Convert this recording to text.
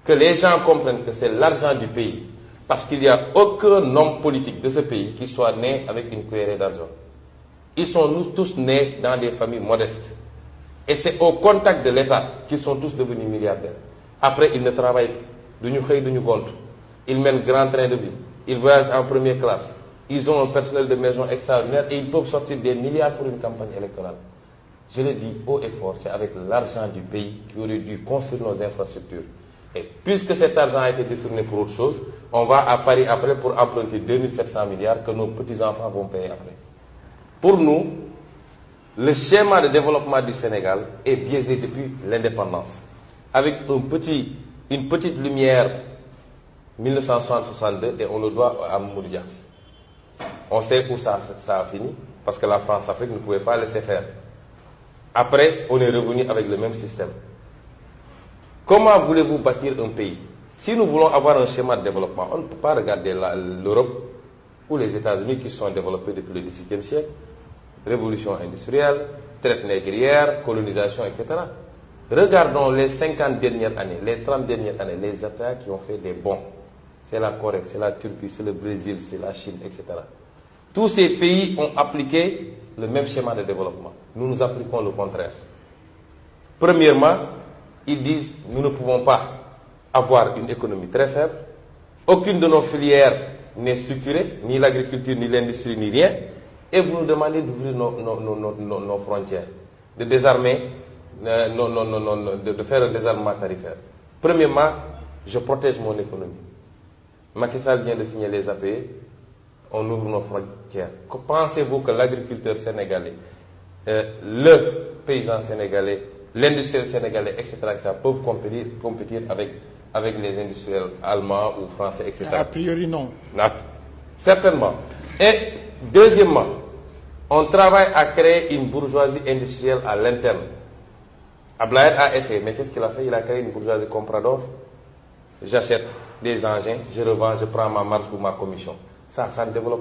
que les gens comprennent que c'est l'argent du pays, parce qu'il n'y a aucun homme politique de ce pays qui soit né avec une cuillerée d'argent. Ils sont tous nés dans des familles modestes. Et c'est au contact de l'État qu'ils sont tous devenus milliardaires. Après, ils ne travaillent plus. Ils mènent grand train de vie. Ils voyagent en première classe. Ils ont un personnel de maison extraordinaire et ils peuvent sortir des milliards pour une campagne électorale. Je le dis haut et fort, c'est avec l'argent du pays qui aurait dû construire nos infrastructures. Et puisque cet argent a été détourné pour autre chose, on va à Paris après pour emprunter 2700 milliards que nos petits-enfants vont payer après. Pour nous, le schéma de développement du Sénégal est biaisé depuis l'indépendance. Avec une petite lumière 1960-62 et on le doit à Mamadou Dia. On sait où ça a fini parce que la France-Afrique ne pouvait pas laisser faire. Après, on est revenu avec le même système. Comment voulez-vous bâtir un pays? Si nous voulons avoir un schéma de développement, on ne peut pas regarder l'Europe ou les États-Unis qui sont développés depuis le XVIIe siècle. Révolution industrielle, traite négrière, colonisation, etc. Regardons les 50 dernières années, les 30 dernières années, les États qui ont fait des bons. C'est la Corée, c'est la Turquie, c'est le Brésil, c'est la Chine, etc. Tous ces pays ont appliqué le même schéma de développement. Nous appliquons le contraire. Premièrement, ils disent nous ne pouvons pas avoir une économie très faible. Aucune de nos filières n'est structurée, ni l'agriculture, ni l'industrie, ni rien. Et vous nous demandez d'ouvrir nos frontières, de désarmer, de faire un désarmement tarifaire. Premièrement, je protège mon économie. Macky Sall vient de signer les APE, on ouvre nos frontières. Pensez-vous que l'agriculteur sénégalais, le paysan sénégalais, l'industriel sénégalais, etc., peuvent compétir avec les industriels allemands ou français, etc.? A priori, non. Certainement. Et deuxièmement, on travaille à créer une bourgeoisie industrielle à l'interne. Ablaïd a essayé, mais qu'est-ce qu'il a fait? Il a créé une bourgeoisie comprador. J'achète des engins, je revends, je prends ma marge ou ma commission. Ça ne développe pas.